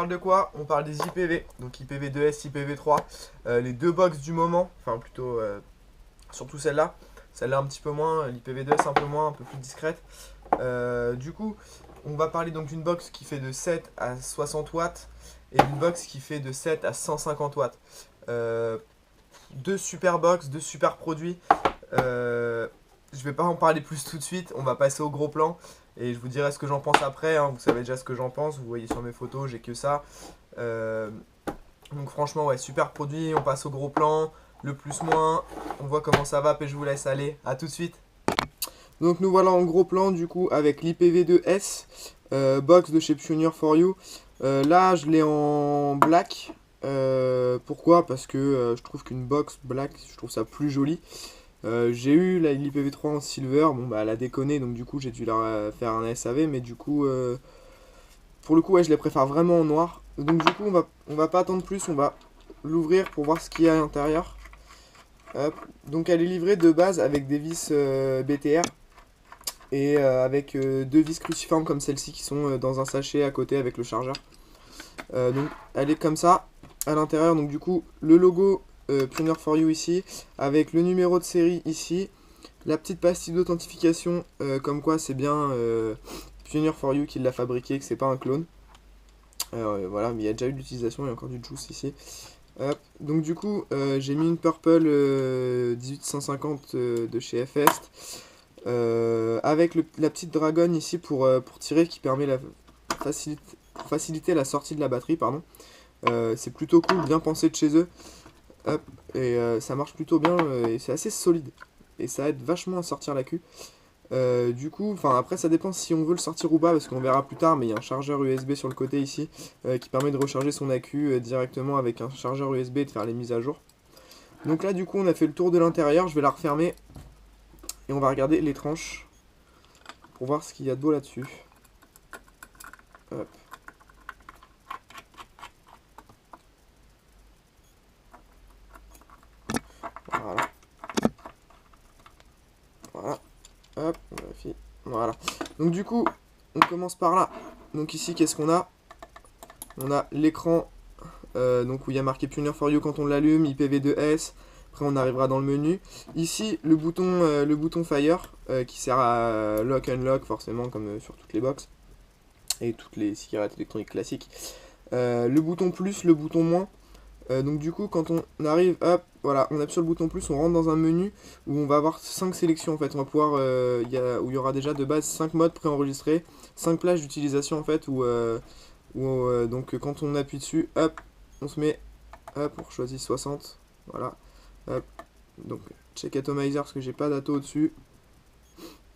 parle de quoi? On parle des IPV, donc IPv2S, IPv3, les deux box du moment, enfin plutôt surtout celle-là. Celle-là un petit peu moins, l'IPv2S un peu moins, un peu plus discrète. Du coup, on va parler donc d'une box qui fait de 7 à 60 watts et d'une box qui fait de 7 à 150 watts. Deux super box, deux super produits. Je vais pas en parler plus tout de suite, on va passer au gros plan et je vous dirai ce que j'en pense après, hein. Vous savez déjà ce que j'en pense, vous voyez sur mes photos, j'ai que ça. Euh, donc franchement, ouais, super produit, on passe au gros plan, le plus moins, on voit comment ça va, puis je vous laisse aller, à tout de suite. Donc nous voilà en gros plan du coup avec l'IPv2S, box de chez Pioneer for You. Là je l'ai en black. Pourquoi? Parce que je trouve qu'une box black, je trouve ça plus joli. J'ai eu la l'IPv3 en silver, bon bah elle a déconné donc du coup j'ai dû la faire un SAV, mais du coup pour le coup ouais je les préfère vraiment en noir. Donc du coup on va pas attendre plus, on va l'ouvrir pour voir ce qu'il y a à l'intérieur. Hop. Donc elle est livrée de base avec des vis BTR et avec deux vis cruciformes comme celle-ci qui sont dans un sachet à côté avec le chargeur. Donc elle est comme ça à l'intérieur, donc du coup le logo Pioneer for You ici, avec le numéro de série ici, la petite pastille d'authentification comme quoi c'est bien Pioneer for You qui l'a fabriqué, que c'est pas un clone. Voilà, mais il y a déjà eu de l'utilisation, il y a encore du juice ici. Hop. Donc du coup j'ai mis une Purple 1850 de chez FS avec la petite dragon ici pour tirer qui permet faciliter la sortie de la batterie, pardon. C'est plutôt cool, bien pensé de chez eux. Hop, et ça marche plutôt bien et c'est assez solide. Et ça aide vachement à sortir la queue. Du coup, enfin après ça dépend si on veut le sortir ou pas parce qu'on verra plus tard, mais il y a un chargeur USB sur le côté ici qui permet de recharger son accu directement avec un chargeur USB et de faire les mises à jour. Donc là du coup on a fait le tour de l'intérieur, je vais la refermer et on va regarder les tranches pour voir ce qu'il y a de beau là-dessus. Hop. Voilà. Voilà. Hop, on vérifie. Voilà. Donc du coup, on commence par là. Donc ici, qu'est-ce qu'on a? On a l'écran donc où il y a marqué Pioneer for You quand on l'allume, IPv2S. Après, on arrivera dans le menu. Ici, le bouton Fire qui sert à lock unlock forcément comme sur toutes les box et toutes les cigarettes électroniques classiques. Le bouton plus, le bouton moins. Donc du coup quand on arrive, hop, voilà, on appuie sur le bouton plus, on rentre dans un menu où on va avoir 5 sélections en fait. On va pouvoir, où il y aura déjà de base 5 modes préenregistrés, 5 plages d'utilisation en fait, donc quand on appuie dessus, hop, on se met, hop, on choisit 60, voilà, hop, donc check atomizer parce que j'ai pas d'ato au-dessus.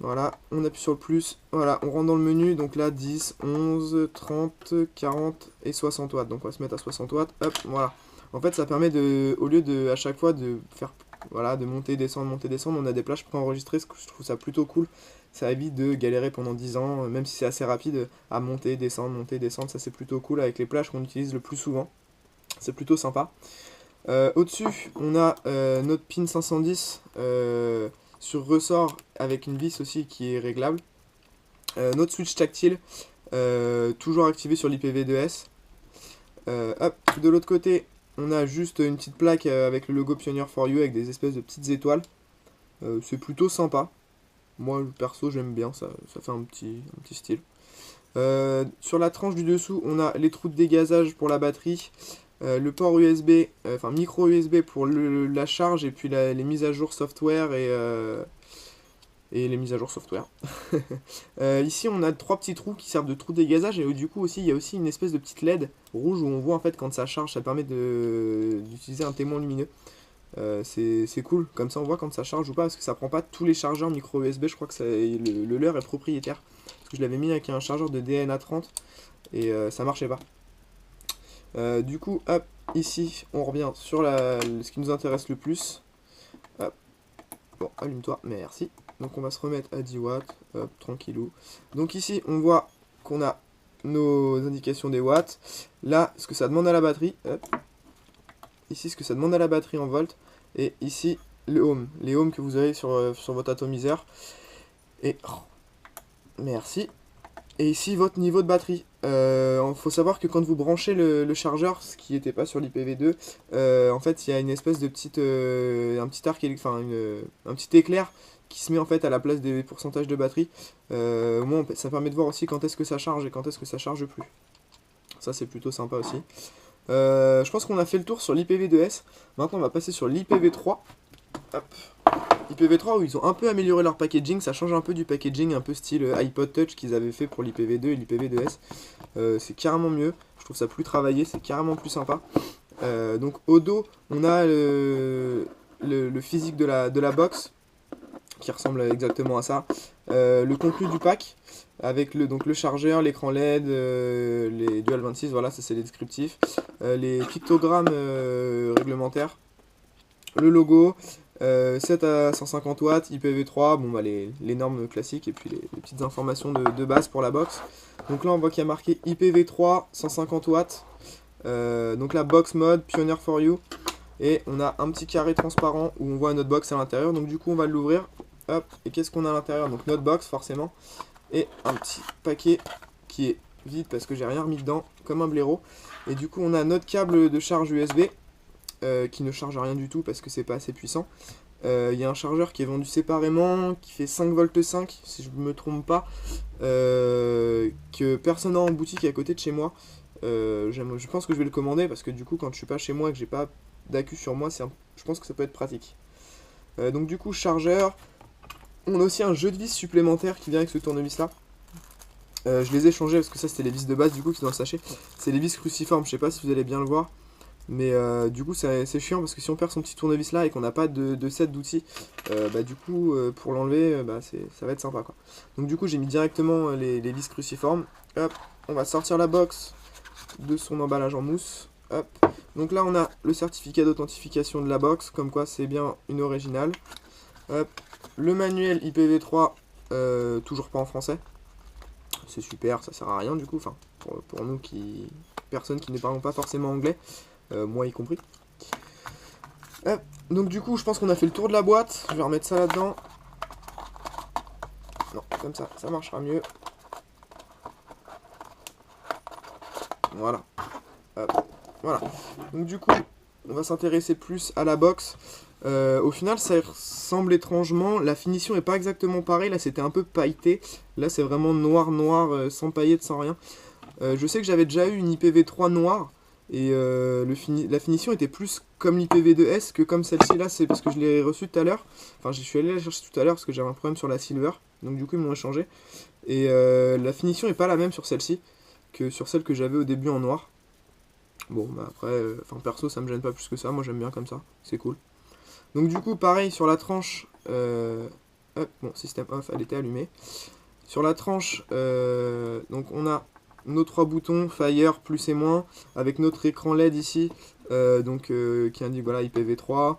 Voilà, on appuie sur le plus, voilà, on rentre dans le menu, donc là 10, 11, 30, 40 et 60 watts. Donc on va se mettre à 60 watts, hop, voilà. En fait ça permet de, au lieu de à chaque fois de faire, voilà, de monter, descendre, on a des plages préenregistrées, je trouve ça plutôt cool. Ça évite de galérer pendant 10 ans, même si c'est assez rapide, à monter, descendre, ça c'est plutôt cool avec les plages qu'on utilise le plus souvent. C'est plutôt sympa. Au-dessus, on a notre pin 510 sur ressort avec une vis aussi qui est réglable. Notre switch tactile, toujours activé sur l'IPv2S. Hop, de l'autre côté, on a juste une petite plaque avec le logo Pioneer for You avec des espèces de petites étoiles. C'est plutôt sympa. Moi, perso, j'aime bien, ça fait un petit style. Sur la tranche du dessous, on a les trous de dégazage pour la batterie. Le port USB, enfin micro USB pour la charge et puis les mises à jour software et les mises à jour software. Ici on a 3 petits trous qui servent de trous de dégazage et du coup aussi il y a aussi une espèce de petite LED rouge où on voit en fait quand ça charge, ça permet d'utiliser un témoin lumineux. C'est cool, comme ça on voit quand ça charge ou pas parce que ça prend pas tous les chargeurs micro USB, je crois que le leur est propriétaire. Parce que je l'avais mis avec un chargeur de DNA30 et ça marchait pas. Du coup, hop, ici, on revient sur ce qui nous intéresse le plus. Hop. Bon, allume-toi, merci. Donc on va se remettre à 10 watts, hop, tranquillou. Donc ici, on voit qu'on a nos indications des watts. Là, ce que ça demande à la batterie, hop. Ici, ce que ça demande à la batterie en volts. Et ici, le ohm. Les ohms que vous avez sur votre atomiseur. Et, oh, merci. Et ici, votre niveau de batterie. Faut savoir que quand vous branchez le chargeur, ce qui n'était pas sur l'IPv2, en fait, il y a une espèce de petite, un petit arc, enfin, un petit éclair qui se met en fait à la place des pourcentages de batterie. Au moins, ça permet de voir aussi quand est-ce que ça charge et quand est-ce que ça charge plus. Ça, c'est plutôt sympa aussi. Je pense qu'on a fait le tour sur l'IPv2S. Maintenant, on va passer sur l'IPv3. Hop. IPv3 où ils ont un peu amélioré leur packaging, ça change un peu du packaging un peu style iPod Touch qu'ils avaient fait pour l'IPv2 et l'IPv2S. C'est carrément mieux, je trouve ça plus travaillé, c'est carrément plus sympa. Donc au dos, on a le physique de la box qui ressemble exactement à ça. Le contenu du pack avec donc le chargeur, l'écran LED, les Dual 26, voilà, ça c'est les descriptifs. Les pictogrammes réglementaires, le logo. 7 à 150 watts, IPv3, bon bah les normes classiques et puis les petites informations de base pour la box. Donc là on voit qu'il y a marqué IPv3 150 watts, donc la box mode Pioneer for You, et on a un petit carré transparent où on voit notre box à l'intérieur, donc du coup on va l'ouvrir, hop, et qu'est-ce qu'on a à l'intérieur? Donc notre box forcément, et un petit paquet qui est vide parce que j'ai rien remis dedans, comme un blaireau, et du coup on a notre câble de charge USB, qui ne charge rien du tout parce que c'est pas assez puissant. Il y a un chargeur qui est vendu séparément, qui fait 5,5 V si je ne me trompe pas, que personne n'a en boutique à côté de chez moi. Je pense que je vais le commander parce que du coup quand je suis pas chez moi et que j'ai pas d'accu sur moi, je pense que ça peut être pratique. Donc du coup chargeur, on a aussi un jeu de vis supplémentaire qui vient avec ce tournevis là. Je les ai changés parce que ça c'était les vis de base du coup qui sont dans le sachet. C'est les vis cruciformes, je sais pas si vous allez bien le voir. Mais du coup c'est chiant parce que si on perd son petit tournevis là et qu'on n'a pas de set d'outils, bah du coup pour l'enlever ça va être sympa quoi. Donc du coup j'ai mis directement les vis cruciformes. Hop, on va sortir la box de son emballage en mousse. Hop. Donc là on a le certificat d'authentification de la box, comme quoi c'est bien une originale. Hop. Le manuel IPv3, toujours pas en français. C'est super, ça sert à rien du coup, enfin pour nous personnes qui ne parlons pas forcément anglais. Moi y compris. Hop. Donc du coup je pense qu'on a fait le tour de la boîte. Je vais remettre ça là-dedans. Non, comme ça marchera mieux. Voilà. Hop. Voilà. Donc du coup on va s'intéresser plus à la box. Au final ça ressemble étrangement. La finition est pas exactement pareille. Là c'était un peu pailleté. Là c'est vraiment noir, sans paillettes, sans rien. Je sais que j'avais déjà eu une IPv3 noire. Et la finition était plus comme l'IPv2S que comme celle-ci là, c'est parce que je l'ai reçue tout à l'heure. Enfin, je suis allé la chercher tout à l'heure parce que j'avais un problème sur la silver. Donc du coup, ils m'ont échangé. Et la finition n'est pas la même sur celle-ci que sur celle que j'avais au début en noir. Bon, bah après, perso, ça me gêne pas plus que ça. Moi, j'aime bien comme ça. C'est cool. Donc du coup, pareil, sur la tranche... hop, bon, système off, elle était allumée. Sur la tranche, donc on a nos 3 boutons, Fire, plus et moins, avec notre écran LED ici, qui indique voilà, IPv3.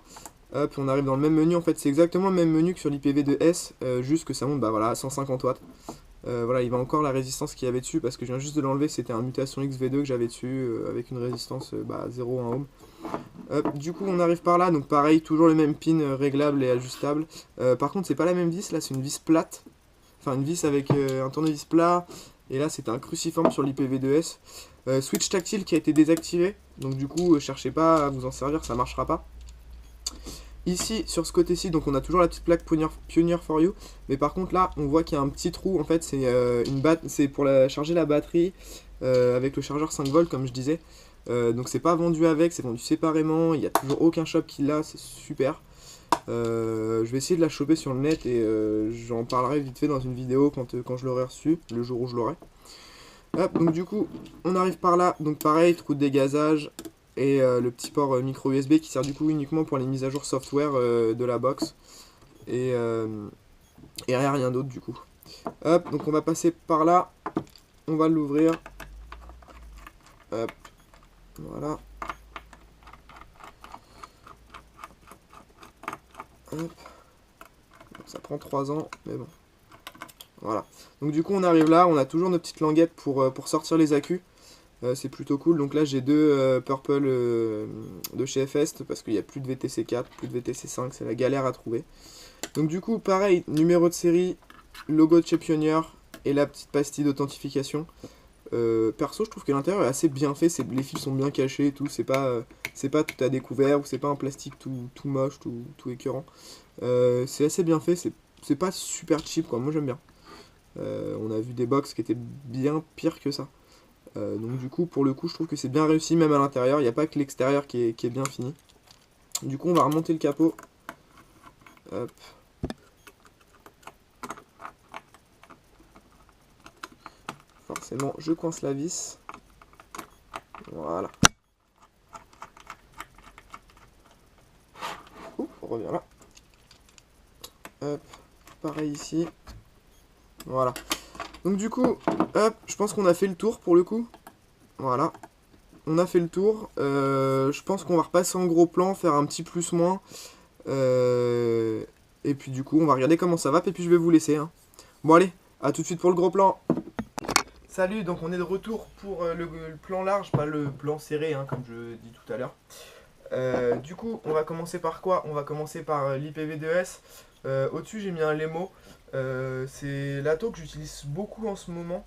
Hop, on arrive dans le même menu, en fait c'est exactement le même menu que sur l'IPv2S, juste que ça monte bah, voilà, à 150 watts. Voilà, il va encore la résistance qu'il y avait dessus, parce que je viens juste de l'enlever, c'était un mutation XV2 que j'avais dessus, avec une résistance 0,1 ohm. Hop, du coup on arrive par là, donc pareil, toujours les mêmes pins réglables et ajustables. Par contre c'est pas la même vis, là c'est une vis plate. Enfin une vis avec un tournevis plat. Et là c'est un cruciforme sur l'IPv2S. Switch tactile qui a été désactivé. Donc du coup cherchez pas à vous en servir, ça marchera pas. Ici sur ce côté-ci, donc on a toujours la petite plaque Pioneer for You. Mais par contre là on voit qu'il y a un petit trou. En fait c'est pour charger la batterie avec le chargeur 5 volts comme je disais. Donc c'est pas vendu avec, c'est vendu séparément. Il n'y a toujours aucun shop qui l'a, c'est super. Je vais essayer de la choper sur le net et j'en parlerai vite fait dans une vidéo quand je l'aurai reçu, le jour où je l'aurai. Hop, donc du coup, on arrive par là, donc pareil, trou de dégazage et le petit port micro USB qui sert du coup uniquement pour les mises à jour software de la box. Et rien d'autre du coup. Hop, donc on va passer par là, on va l'ouvrir. Hop, voilà. Hop. Ça prend 3 ans, mais bon. Voilà. Donc du coup on arrive là, on a toujours nos petites languettes pour sortir les accus. C'est plutôt cool. Donc là j'ai deux Purple de chez FS parce qu'il n'y a plus de VTC 4, plus de VTC 5, c'est la galère à trouver. Donc du coup pareil, numéro de série, logo de chez Pioneer, et la petite pastille d'authentification. Perso, je trouve que l'intérieur est assez bien fait, les fils sont bien cachés et tout, c'est pas tout à découvert, ou c'est pas un plastique tout moche, tout écœurant. C'est assez bien fait, c'est pas super cheap quoi, moi j'aime bien. On a vu des box qui étaient bien pires que ça. Donc du coup, pour le coup, je trouve que c'est bien réussi, même à l'intérieur, il n'y a pas que l'extérieur qui est bien fini. Du coup, on va remonter le capot. Hop. Forcément, je coince la vis. Voilà. Ouh, on revient là. Hop, pareil ici. Voilà. Donc du coup, hop, je pense qu'on a fait le tour pour le coup. Voilà. On a fait le tour. Je pense qu'on va repasser en gros plan, faire un petit plus-moins. Et puis du coup, on va regarder comment ça va. Et puis je vais vous laisser. Hein. Bon allez, à tout de suite pour le gros plan. Salut, donc on est de retour pour le plan large, pas le plan serré, hein, comme je dis tout à l'heure. Du coup, on va commencer par quoi? On va commencer par l'IPv2S. Au-dessus, j'ai mis un Lemo. C'est l'atto que j'utilise beaucoup en ce moment.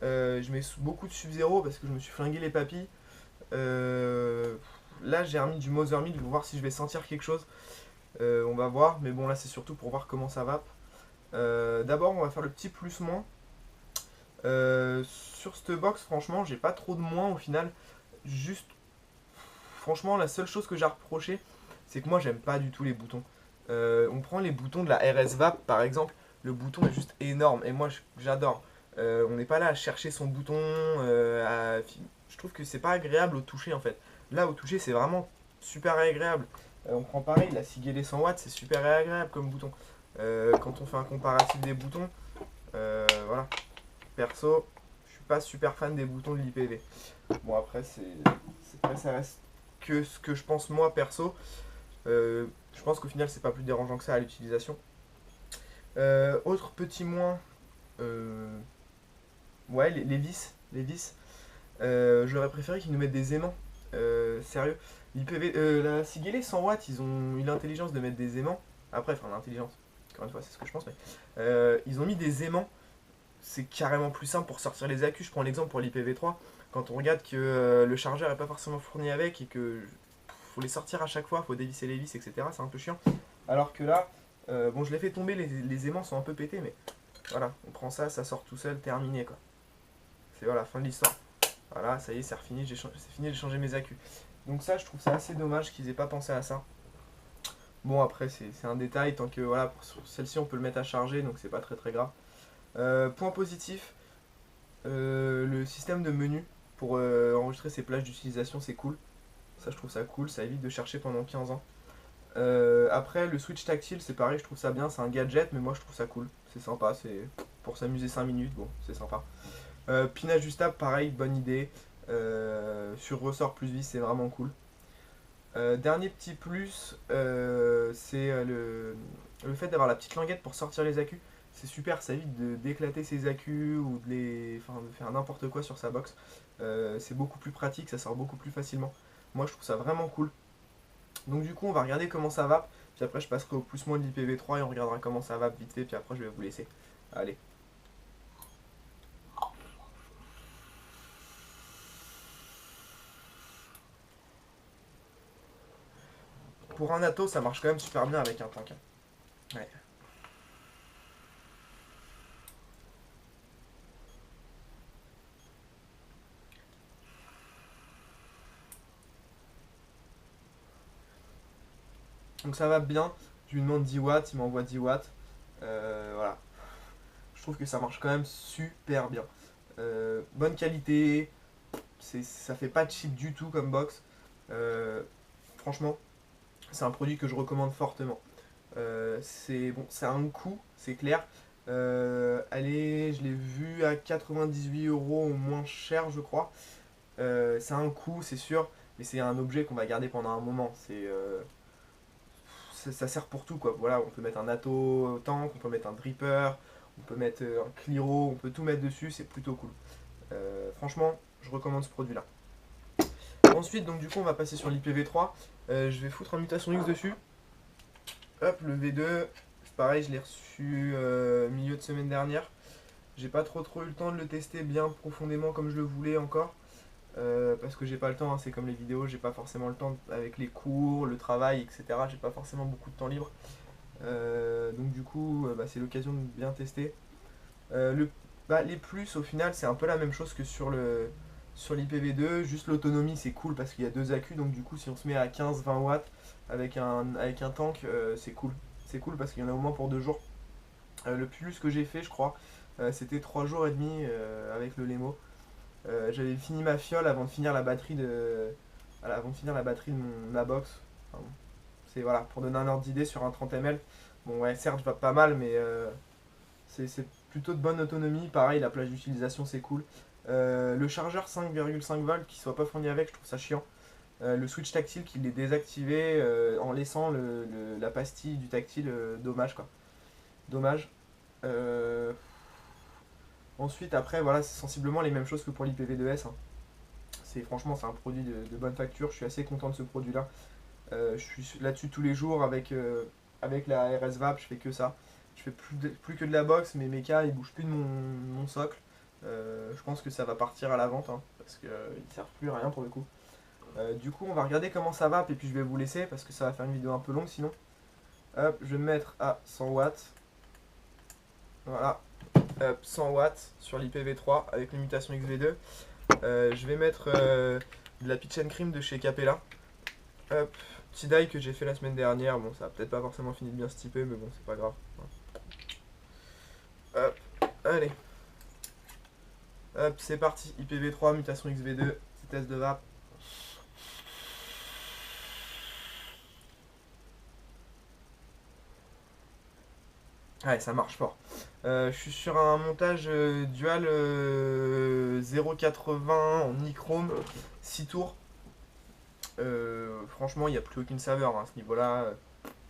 Je mets beaucoup de Sub-Zero parce que je me suis flingué les papilles. Là, j'ai remis du Mother Milk pour voir si je vais sentir quelque chose. On va voir, mais bon, là, c'est surtout pour voir comment ça va. D'abord, on va faire le petit plus-moins. Sur cette box, franchement, j'ai pas trop de moins au final. Juste, franchement, la seule chose que j'ai à reprocher, c'est que moi, j'aime pas du tout les boutons. On prend les boutons de la RS-VAP par exemple, le bouton est juste énorme et moi j'adore. On n'est pas là à chercher son bouton, je trouve que c'est pas agréable au toucher en fait. Là au toucher c'est vraiment super agréable. On prend pareil, la Sigele 100 watts c'est super agréable comme bouton. Quand on fait un comparatif des boutons, voilà. Perso, je suis pas super fan des boutons de l'IPv. Bon après ça reste que ce que je pense moi perso. Je pense qu'au final c'est pas plus dérangeant que ça à l'utilisation. Autre petit moins, ouais les vis. J'aurais préféré qu'ils nous mettent des aimants. Sérieux. La Sigele 100 watts, ils ont eu l'intelligence de mettre des aimants. Après, enfin l'intelligence, encore une fois c'est ce que je pense, mais ils ont mis des aimants. C'est carrément plus simple pour sortir les accus. Je prends l'exemple pour l'IPv3. Quand on regarde que le chargeur n'est pas forcément fourni avec et que faut les sortir à chaque fois, faut dévisser les vis, etc. C'est un peu chiant. Alors que là, bon, je l'ai fait tomber, les aimants sont un peu pétés, mais voilà, on prend ça, ça sort tout seul, terminé quoi. C'est voilà, fin de l'histoire. Voilà, ça y est, c'est fini, j'ai changé mes accus. Donc ça, je trouve ça assez dommage qu'ils aient pas pensé à ça. Bon, après, c'est un détail, tant que voilà, pour celle-ci, on peut le mettre à charger, donc c'est pas très grave. Point positif, le système de menu pour enregistrer ses plages d'utilisation, c'est cool. Ça, je trouve ça cool, ça évite de chercher pendant 15 ans. Après, le switch tactile, c'est pareil, je trouve ça bien, c'est un gadget, mais moi je trouve ça cool. C'est sympa, c'est pour s'amuser 5 minutes, bon, c'est sympa. Pin ajustable, pareil, bonne idée. Sur ressort plus vis, c'est vraiment cool. Dernier petit plus, c'est le fait d'avoir la petite languette pour sortir les accus. C'est super, ça évite d'éclater ses accus ou de faire n'importe quoi sur sa box. C'est beaucoup plus pratique, ça sort beaucoup plus facilement. Moi je trouve ça vraiment cool. Donc du coup on va regarder comment ça va. Puis après je passerai au plus moins de l'IPv3 et on regardera comment ça va vite fait. Puis après je vais vous laisser. Allez. Pour un Atto ça marche quand même super bien avec un tank. Ouais. Donc ça va bien. Je lui demande 10 watts, il m'envoie 10 watts. Voilà. Je trouve que ça marche quand même super bien. Bonne qualité. Ça fait pas cheap du tout comme box. Franchement, c'est un produit que je recommande fortement. C'est bon, c'est un coût, c'est clair. Allez, je l'ai vu à 98 € au moins cher, je crois. C'est un coût, c'est sûr, mais c'est un objet qu'on va garder pendant un moment. Ça sert pour tout quoi. Voilà, on peut mettre un Atto tank, on peut mettre un dripper, on peut mettre un Cliro, on peut tout mettre dessus, c'est plutôt cool. Franchement, je recommande ce produit là. Ensuite, donc du coup, on va passer sur l'IPv3. Je vais foutre un mutation X dessus. Hop, le V2, c'est pareil, je l'ai reçu milieu de semaine dernière. J'ai pas trop eu le temps de le tester bien profondément comme je le voulais encore. Parce que j'ai pas le temps, hein, c'est comme les vidéos, j'ai pas forcément le temps avec les cours, le travail, etc. J'ai pas forcément beaucoup de temps libre. Donc du coup, bah, c'est l'occasion de bien tester. Les plus au final c'est un peu la même chose que sur l'IPv2, juste l'autonomie c'est cool parce qu'il y a deux accus, donc du coup si on se met à 15-20 watts avec un tank, c'est cool. C'est cool parce qu'il y en a au moins pour 2 jours. Le plus que j'ai fait je crois, c'était 3 jours et demi avec le Lemo. J'avais fini ma fiole avant de finir la batterie de ma box. Enfin, bon, c'est voilà, pour donner un ordre d'idée sur un 30 ml. Bon ouais certes va pas mal mais c'est plutôt de bonne autonomie. Pareil, la plage d'utilisation, c'est cool. Le chargeur 5,5 volts qui soit pas fourni avec, je trouve ça chiant. Le switch tactile qui l'est désactivé en laissant la pastille du tactile, dommage quoi. Dommage. Euh, Ensuite, après, voilà, c'est sensiblement les mêmes choses que pour l'IPv2S, hein. Franchement, c'est un produit de bonne facture. Je suis assez content de ce produit-là. Je suis là-dessus tous les jours avec la RS-VAP, je fais que ça. Je fais plus que de la boxe, mais mes cas ils bougent plus de mon socle. Je pense que ça va partir à la vente, hein, parce qu'ils ne servent plus à rien pour le coup. Du coup, on va regarder comment ça va, et puis je vais vous laisser parce que ça va faire une vidéo un peu longue sinon. Hop, je vais me mettre à 100 watts. Voilà, hop, 100 watts sur l'IPv3 avec les mutations XV2. Je vais mettre de la pitch and cream de chez Capella. Hop, petit die que j'ai fait la semaine dernière. Bon, ça a peut-être pas forcément fini de bien se typer, mais bon, c'est pas grave. Hop, allez. Hop, c'est parti. IPv3, mutation XV2, test de VAP. Ouais, ça marche fort. Je suis sur un montage dual 0,80 en nichrome, 6 tours. Franchement, il n'y a plus aucune saveur, hein, à ce niveau-là.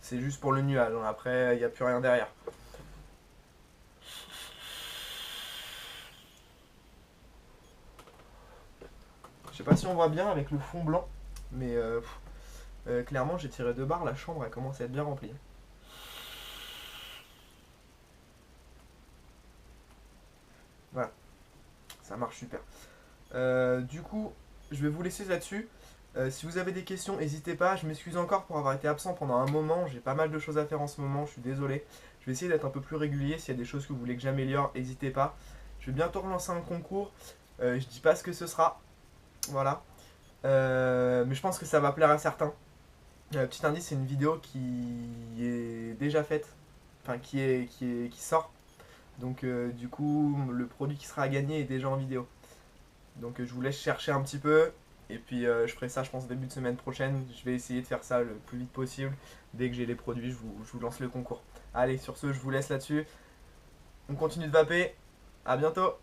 C'est juste pour le nuage, hein. Après, il n'y a plus rien derrière. Je sais pas si on voit bien avec le fond blanc, mais clairement, j'ai tiré 2 barres, la chambre a commencé à être bien remplie. Voilà, ça marche super. Du coup, je vais vous laisser là-dessus. Si vous avez des questions, n'hésitez pas. Je m'excuse encore pour avoir été absent pendant un moment. J'ai pas mal de choses à faire en ce moment, je suis désolé. Je vais essayer d'être un peu plus régulier. S'il y a des choses que vous voulez que j'améliore, n'hésitez pas. Je vais bientôt relancer un concours. Je dis pas ce que ce sera. Voilà. Mais je pense que ça va plaire à certains. Petit indice, c'est une vidéo qui est déjà faite. Enfin, qui sort. Donc du coup, le produit qui sera à gagner est déjà en vidéo. Donc je vous laisse chercher un petit peu. Et puis je ferai ça je pense début de semaine prochaine. Je vais essayer de faire ça le plus vite possible. Dès que j'ai les produits, je vous lance le concours. Allez, sur ce, je vous laisse là-dessus. On continue de vaper. À bientôt.